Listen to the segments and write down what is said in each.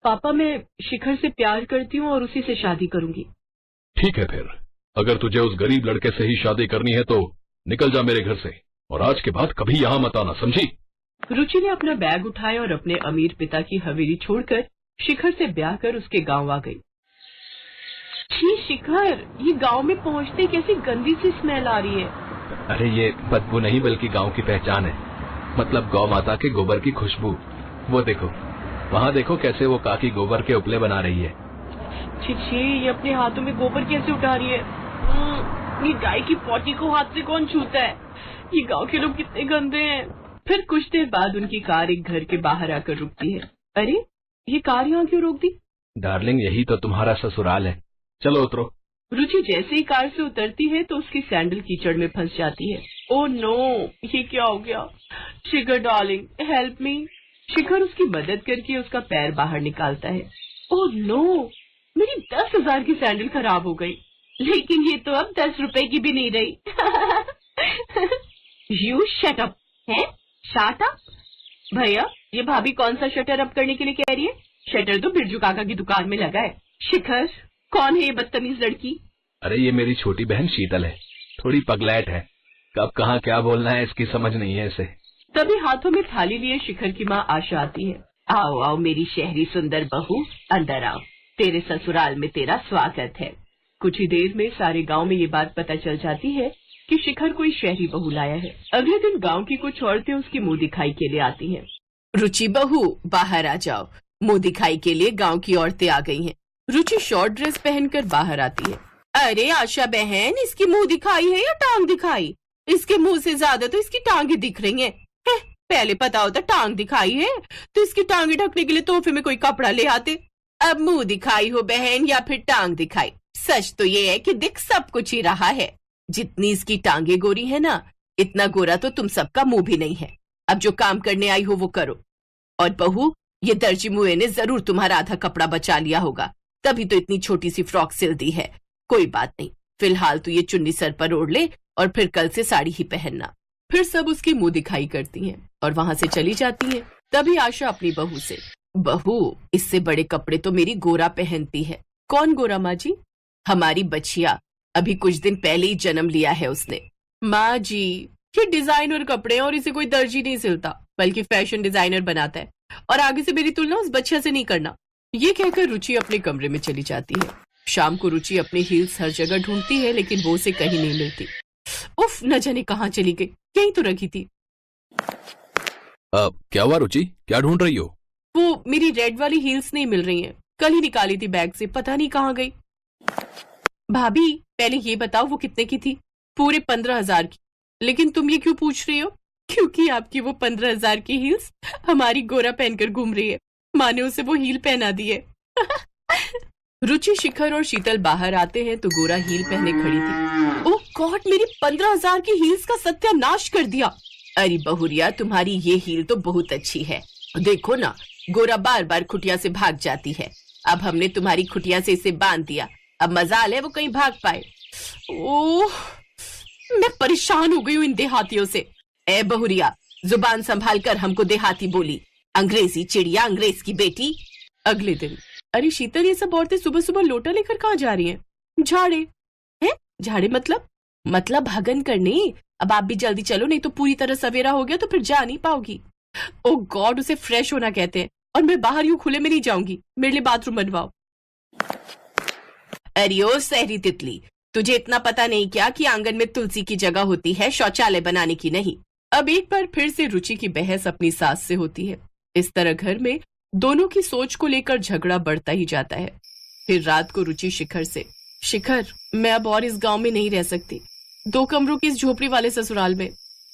पापा मैं शिखर से प्यार करती हूँ और उसी से शादी करूंगी। ठीक है फिर, अगर तुझे उस गरीब लड़के से ही शादी करनी है तो निकल जा मेरे घर से, और आज के बाद कभी यहाँ मत आना, समझी? रुचि ने अपना बैग उठाया और अपने अमीर पिता की हवेली छोड़कर शिखर से ब्याह कर उसके गांव आ गई। छी शिखर, ये गांव में पहुंचते कैसी गंदी सी स्मेल आ रही है। अरे ये बदबू नहीं बल्कि गांव की पहचान है, मतलब गौ माता के गोबर की खुशबू। वो देखो, वहाँ देखो कैसे वो काकी गोबर के उपले बना रही है। छी, ये अपने हाथों में गोबर कैसे उठा रही है? ये गाय की पोटी को हाथ से कौन छूता है? ये गांव के लोग कितने गंदे हैं। फिर कुछ देर बाद उनकी कार एक घर के बाहर आकर रुकती है। अरे, ये कार यहाँ क्यों रोक दी? डार्लिंग, यही तो तुम्हारा ससुराल है, चलो उतरो। रुचि जैसे ही कार से उतरती है तो उसकी सैंडल कीचड़ में फंस जाती है। ओह नो, ये क्या हो गया? शिखर डार्लिंग, हेल्प मी। शिखर उसकी मदद करके उसका पैर बाहर निकालता है। ओह नो, मेरी 10,000 की सैंडल खराब हो गई, लेकिन ये तो अब 10 रुपए की भी नहीं रही। You shut up. है? Shut up? भैया, ये भाभी कौन सा शटर अप करने के लिए कह रही है? शटर तो बिरजू काका की दुकान में लगा है। शिखर, कौन है ये बदतमीज लड़की? अरे ये मेरी छोटी बहन शीतल है, थोड़ी पगलैट है, कब कहाँ क्या बोलना है इसकी समझ नहीं है इसे। तभी हाथों में थाली लिए शिखर की माँ आशा आती है। आओ आओ मेरी शहरी सुंदर बहू, अंदर आओ, तेरे ससुराल में तेरा स्वागत है। कुछ ही देर में सारे गांव में ये बात पता चल जाती है कि शिखर कोई शहरी बहू लाया है। अगले दिन गांव की कुछ औरतें उसकी मुंह दिखाई के लिए आती हैं। रुचि बहू, बाहर आ जाओ, मुंह दिखाई के लिए गांव की औरतें आ गई हैं। रुचि शॉर्ट ड्रेस पहनकर बाहर आती है। अरे आशा बहन, इसकी मुंह दिखाई है या टांग दिखाई? इसके मुंह से ज्यादा तो इसकी टांगे दिख रही हैं। पहले पता होता टांग दिखाई है तो इसकी टांगे ढकने के लिए तोहफे में कोई कपड़ा ले आते। अब मुंह दिखाई हो बहन या फिर टांग दिखाई, सच तो ये है कि दिख सब कुछ ही रहा है। जितनी इसकी टांगे गोरी है ना, इतना गोरा तो तुम सबका मुंह भी नहीं है। अब जो काम करने आई हो वो करो। और बहू, ये दर्जी मुए ने जरूर तुम्हारा आधा कपड़ा बचा लिया होगा, तभी तो इतनी छोटी सी फ्रॉक सिल दी है। कोई बात नहीं, फिलहाल तो ये चुन्नी सर पर ओढ़ ले और फिर कल से साड़ी ही पहनना। फिर सब उसकी मुंह दिखाई करती हैं और वहां से चली जाती हैं। तभी आशा अपनी बहू से, बहू इससे बड़े कपड़े तो मेरी गोरा पहनती है। कौन गोरा माँ जी? हमारी बच्चिया, अभी कुछ दिन पहले ही जन्म लिया है उसने। माँ जी, ये डिजाइनर कपड़े और इसे कोई दर्जी नहीं सिलता, बल्कि फैशन डिजाइनर बनाता है, और आगे से मेरी तुलना उस बच्चिया से नहीं करना। ये कहकर रुचि अपने कमरे में चली जाती है। शाम को रुचि अपनी हील्स हर जगह ढूंढती है, लेकिन वो उसे कहीं नहीं मिलती। उफ, न जाने कहाँ चली गई, यहीं तो रखी थी। क्या हुआ रुचि, क्या ढूंढ रही हो? वो मेरी रेड वाली हील्स नहीं मिल रही हैं, कल ही निकाली थी बैग से, पता नहीं कहाँ गई। भाभी, पहले ये बताओ वो कितने की थी? पूरे 15,000 की। लेकिन तुम ये क्यों पूछ रही हो? क्योंकि आपकी वो 15,000 की हील्स हमारी गोरा पहनकर घूम रही है। माँ ने उसे वो हील पहना दी है। रुचि, शिखर और शीतल बाहर आते हैं तो गोरा हील पहने खड़ी थी। ओह गॉड, मेरी 15,000 की हील्स का सत्यानाश कर दिया। अरे बहुरिया, तुम्हारी ये हील तो बहुत अच्छी है। देखो ना, गोरा बार बार खुटिया से भाग जाती है। अब हमने तुम्हारी खुटिया से इसे बांध दिया, अब मजाल है वो कहीं भाग पाए। ओह, मैं परेशान हो गई हूँ इन देहातियों से। ए बहुरिया, जुबान संभाल कर हमको देहाती बोली, अंग्रेजी चिड़िया, अंग्रेज की बेटी। अगले दिन, अरे शीतल, ये सब औरतें सुबह सुबह लोटा लेकर कहाँ जा रही हैं? झाड़े हैं? झाड़े मतलब भगन करने। अब आप भी जल्दी चलो, नहीं तो पूरी तरह सवेरा हो गया तो फिर जा नहीं पाओगी। ओ गॉड, उसे फ्रेश होना कहते हैं, और मैं बाहर यूं खुले में नहीं जाऊंगी। मेरे लिए बाथरूम बनवाओ। अरे ओ सहरी तितली, तुझे इतना पता नहीं क्या कि आंगन में तुलसी की जगह होती है, शौचालय बनाने की नहीं। अब एक बार फिर से रुचि की बहस अपनी सास से होती है। इस तरह घर में दोनों की सोच को लेकर झगड़ा बढ़ता ही जाता है। फिर रात को रुचि शिखर से, शिखर, मैं अब और इस गांव में नहीं रह सकती। 2 कमरों की इस झोपड़ी वाले ससुराल में।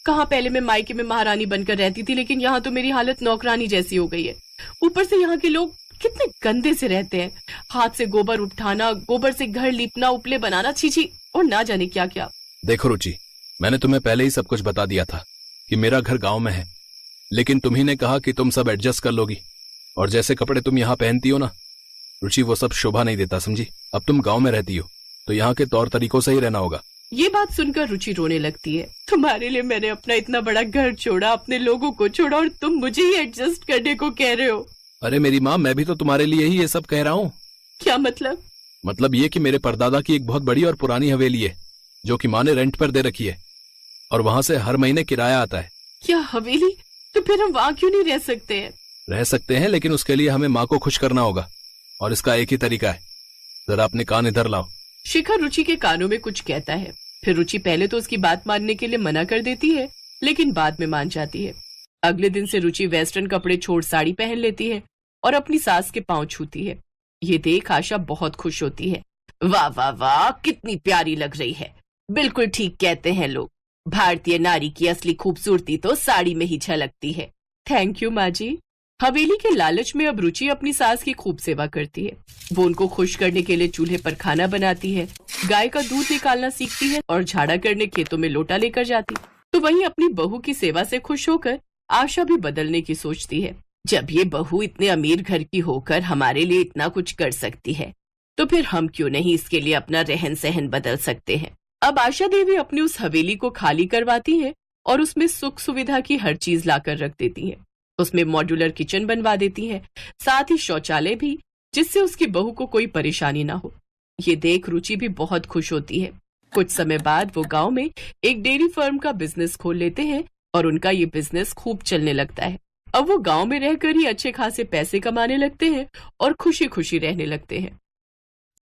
कहाँ पहले मैं मायके में महारानी बनकर रहती थी, लेकिन यहाँ तो मेरी हालत नौकरानी जैसी हो गई है। ऊपर से यहाँ के लोग कितने गंदे से रहते हैं। हाथ से गोबर उठाना, गोबर से घर लीपना, उपले बनाना, छी, और ना जाने क्या क्या। देखो रुचि, मैंने तुम्हें पहले ही सब कुछ बता दिया था कि मेरा घर गांव में है, लेकिन तुम्ही ने कहा कि तुम सब एडजस्ट कर लोगी, और जैसे कपड़े तुम यहाँ पहनती हो ना रुचि, वो सब शोभा नहीं देता, समझी? अब तुम गांव में रहती हो तो यहाँ के तौर तरीकों से ही रहना होगा। ये बात सुनकर रुचि रोने लगती है। तुम्हारे लिए मैंने अपना इतना बड़ा घर छोड़ा, अपने लोगों को छोड़ा, और तुम मुझे ही एडजस्ट करने को कह रहे हो। अरे मेरी माँ, मैं भी तो तुम्हारे लिए ही ये सब कह रहा हूँ। क्या मतलब? मतलब ये कि मेरे परदादा की एक बहुत बड़ी और पुरानी हवेली है जो कि माँ ने रेंट पर दे रखी है और वहां से हर महीने किराया आता है। क्या हवेली? तो फिर हम वहाँ क्यों नहीं रह सकते हैं? रह सकते हैं, लेकिन उसके लिए हमें माँ को खुश करना होगा और इसका एक ही तरीका है। जरा अपने कान इधर लाओ। शिखर रुचि के कानों में कुछ कहता है। फिर रुचि पहले तो उसकी बात मानने के लिए मना कर देती है, लेकिन बाद में मान जाती है। अगले दिन से रुचि वेस्टर्न कपड़े छोड़ साड़ी पहन लेती है और अपनी सास के पांव छूती है। ये देख आशा बहुत खुश होती है। वाह वाह वाह, कितनी प्यारी लग रही है। बिल्कुल ठीक कहते हैं लोग, भारतीय नारी की असली खूबसूरती तो साड़ी में ही झलकती है। थैंक यू माँ जी। हवेली के लालच में अब रुचि अपनी सास की खूब सेवा करती है। वो उनको खुश करने के लिए चूल्हे पर खाना बनाती है, गाय का दूध निकालना सीखती है और झाड़ा करने खेतों में लोटा लेकर जाती। तो वहीं अपनी बहू की सेवा से खुश होकर आशा भी बदलने की सोचती है। जब ये बहू इतने अमीर घर की होकर हमारे लिए इतना कुछ कर सकती है, तो फिर हम क्यों नहीं इसके लिए अपना रहन सहन बदल सकते हैं। अब आशा देवी अपनी उस हवेली को खाली करवाती है और उसमें सुख सुविधा की हर चीज लाकर रख देती है। उसमें मॉड्यूलर किचन बनवा देती है, साथ ही शौचालय भी, जिससे उसकी बहू को कोई परेशानी ना हो। ये देख रुचि भी बहुत खुश होती है। कुछ समय बाद वो गांव में एक डेयरी फर्म का बिजनेस खोल लेते हैं और उनका ये बिजनेस खूब चलने लगता है। अब वो गांव में रहकर ही अच्छे खासे पैसे कमाने लगते हैं और खुशी खुशी रहने लगते हैं।